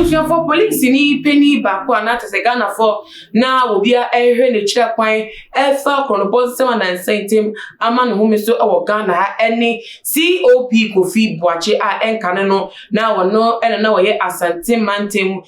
Abusia for police ni penny back one at a Ghana for now will be a chira point Alpha Chronopos 7 and Saint Tim a man whom is so our Ghana any COP Kofi Boache and Canano now no and now yet as Santim Mantim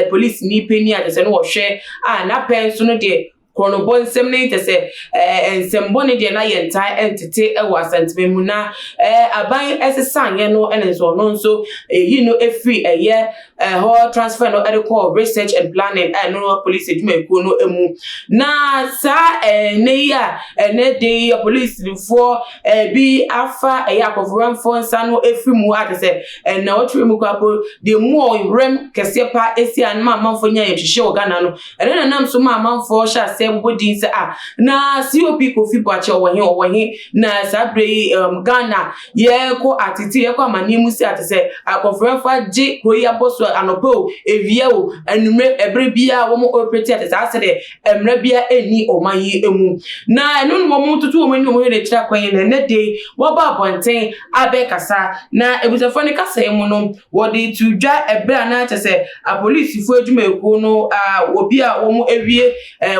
police ni penny at the same share and a pen sooner dear. Chronobon seminate say and semboni de na yentai entity e wasantime mu na aban esesan ye no ene so no so you know free a year whole transfer no call research and planning no police eduma ekuo no emu na sa ne ya ne de police for bi afa yakofran for nsa no efri mu ade say na otwe mu kwapo de mu rem kese pa esi an ma manfo nya ye hwehwe Ghana no ene na nam so ma manfo sha body say na COP Kofi Boache owo he na sabre Ghana ye ko atiti ye ko amani mu si ate say akonferenfa je kroya boso anopo evie o anume ebre bia wo mo operate ate say de emre bia eni omayi emu na enu no mo tutu o mani o mo he kira kwan na ne de wo ba bonten abekasa na ebusafo ne kasa emu no wo de tudwa ebre na ate say a police fo adwuma ekuo no obi a wo mo ewie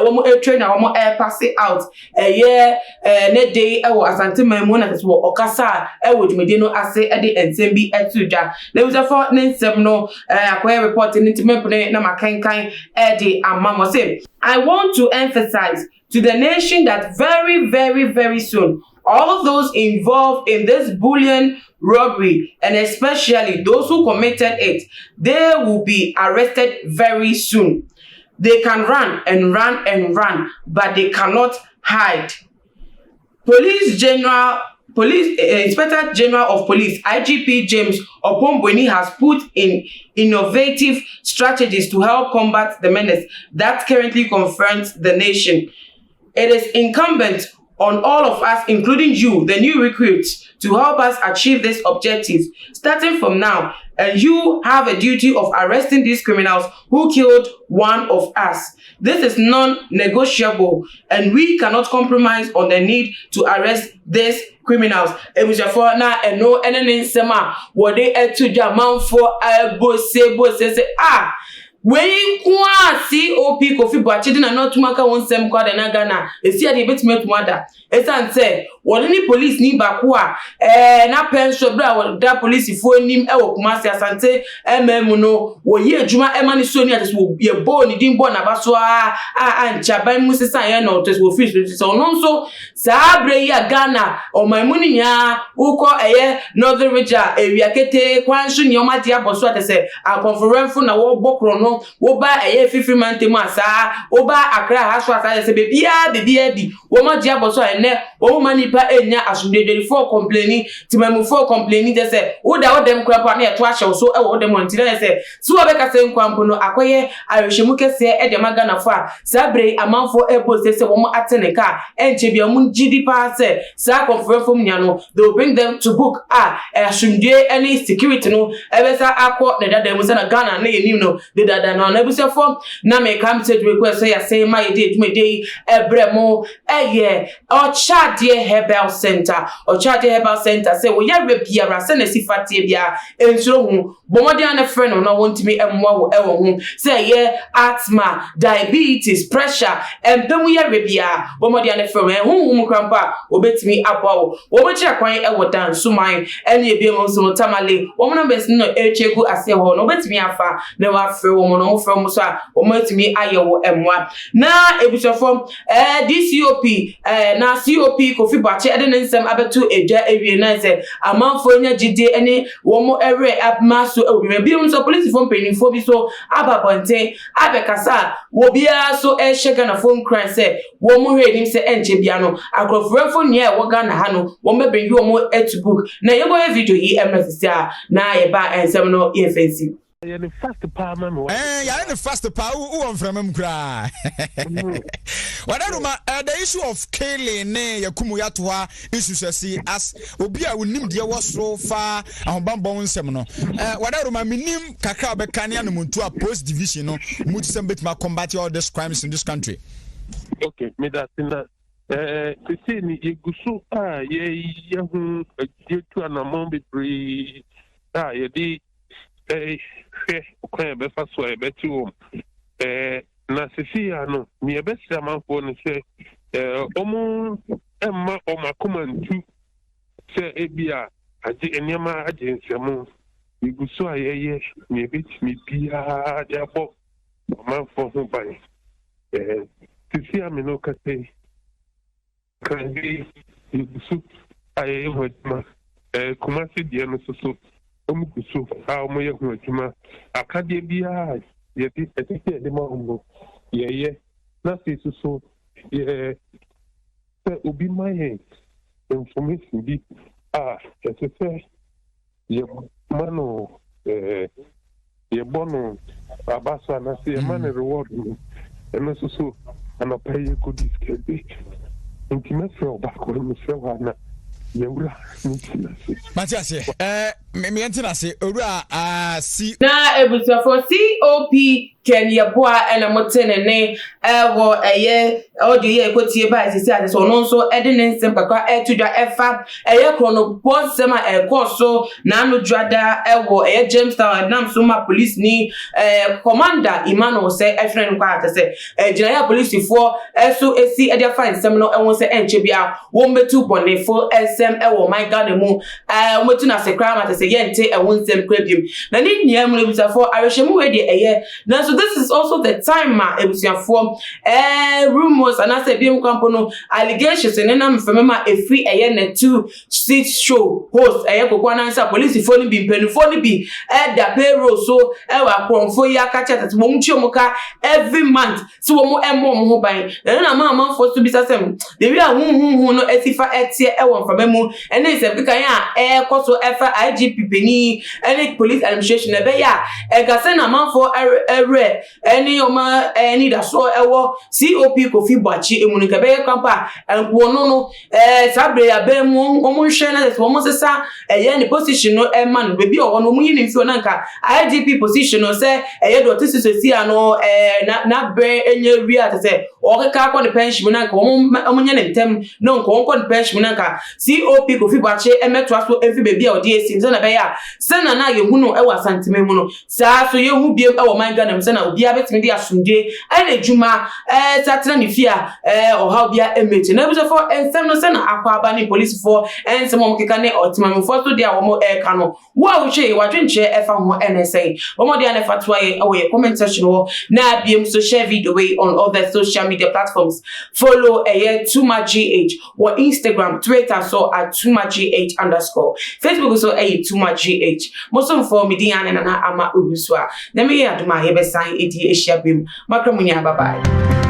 wo mo train na wo mo pass out ne day e wo asante mamu na tese wo okasa e wo dwumede no ase e de ensem bi etudwa na usafo ne nsem no akwai report ni timepne na makankan e de amamo say I want to emphasize to the nation that very very very soon all of those involved in this bullion robbery and especially those who committed it, they will be arrested very soon. They can run and run and run, but they cannot hide. Inspector General of Police, IGP James Opombweni has put in innovative strategies to help combat the menace that currently confronts the nation. It is incumbent on all of us, including you, the new recruits, to help us achieve this objective. Starting from now, and you have a duty of arresting these criminals who killed one of us. This is non-negotiable, and we cannot compromise on the need to arrest these criminals. Ebusafo na eno enene nsema wo de etuja manfo bose when COP Kofi Boache na not maka won sem kwa de na Ghana esi ade betime tumada esan say woni ni police ni bako na penso bra da police fo nim e wo Kumasi Asante MM no wo ye adwuma e mani so ni ate wo ye bo ni din bo na baso nchaban mu sesan ye no tes wo fish so no so sa bre ya Ghana o maimuni nya uko Northern Region ewiakete kwanso ni o ma dia boso ate say akonferenfo na wo bokro no wo ba fifiri mantemu asa wo ba Accra haso asa se bebia bi wo ma dia boso ene wo ma nipa enya asudedeli for complaining timamu for complaining they say wo da wo dem kwampo na eto ahye so e wo dem ontire say so wo be ka se nkwampo no akoye ahwehwemu kese e de magana fo a sabre amanfo ebo se wo mo ateneka enche bia mu gidi pa se sa conference nya no they will bring them to book asundue any security no e be sa akọ na dada mu se na Ghana na yenim no de dada no na busia fo na me come to request say ya say my dey dwumede ebremo Ochade Herbal Center say wo ya rebiara se na sifatie bia ensuro hu bomode an friend no want me emwa wo ewo hu say ye asthma diabetes pressure empemu ya rebia bomode an friend hu krampa obetimi abawo wo bechi akwan ewo dan suman ene ebiem so tamale wo no bes no echegu ase ho no obetimi afa na wa frɛ wo no frɛ mo so a wo matimi ayewo emwa na ebusofo DCOP na COP Kofi Boache ede nsem abetu eja ewie na se amanfo nya gide ene wo mo ere abmaso obi bi so police fo mpanimfo bi so ababonten abekasa wo bia so ehye na phone crime se wo mo hwe nim se enche bia no akrofrefo nia wo Ghana ha no wo mebrengi wo mo etbook na yego video yi emresi a na ye ba ensem no ye fancy you're the first power memo. You're the first power who on from him cry. Whatever the issue of killing Yakumu Yatwa issues as Obia will name dear was so far and Bambon Seminole. Whatever my minim Kakabe Kanya to a post division no Mutsambit ma combat all these crimes in this country. Okay, me that's in that. See, you go so you to an amount be free. kwan be fa so e be ti wo na sisi ya no me be sia manfo no se omu emma omakomantu se ebia age enema age nsemu iguso ayeye me be ti me bia de abo manfo ho ban sisi ya me no ka se kan bi iguso ayeye ho ma kumasi die no so omukuso a omoye ho adwuma akade bia ye bi etike de ma omo ye na fisu so ye obi my information bi se ye mano ye bono abasa na se man reward no so anopa ye ko diskede intimacy oba ko no se wa na yewura intimacy Matias me entina se owura si na ebusuafo COP Kenya boa ena motenene wo eye audio ye kotie ba sisi ade so no nso ede ne nsem kakwa etudwa efa eye krono bonsema ekoso na anu dwada wo eye James Town nam so ma police ni commander Emmanuel se efren kwa atese gina ya police fo eso esi ede fa nsem no enwo se enche bia wo metu bonefo nsem wo my god mu wo metu na se crime atese ye nte enwo nsem kwabiem na ni nia mu ebusuafo arehwemu we de eye na so this is also the time ma ebusuafo rumors and as biem kwampo no allegations ne na mfemema efri eye na 2-seat show host eye kokwa na nsa police phone bi mpenufo ni bi da payroll so wa akronfo ya kacha tat mo mchiomuka every month so wo mo emo mo ho ban na manfo so bi sasem de wi a hu no etifa etie wo mfamemu ene se bi kan ya koso efa IGP peni ene police administration ebe ya gase na manfo any oma any da so ewo COP Kofi Boachi emunika be kampa enwo no sabre ya be mu omo hwe na so omo sesa eye ni position no man be bi owo no mu yini mfio na nka IGP position no se eye do tisisi ano na be enye wi atese okeka akọ ne pension na nka omo nya ne ntem no nka onko ne pension na nka COP Kofi Boachi emeto aso enfi be bi a odi esi nze na be ya se na yehu no ewa santime mu no sa so yehu biem ewo man Ghana se na obi abetimi di asumde ene djuma satena ni fia oha obia emete na ebuso for ensem no se na akwa aba ni police for ensem omkeka ne otimami for so dia wo mo ka no wo a wo hwe wadwenche efa ho NSA wo mo dia ne fatwa ye awe comment section wo na biem so share video way on other social media platforms follow @TooMuchGH or Instagram Twitter so @TooMuchGH_ Facebook so @TooMuchGH most for media na ama ubuswa na me ya duma ye be sign edi Asia bim makramunya bye bye.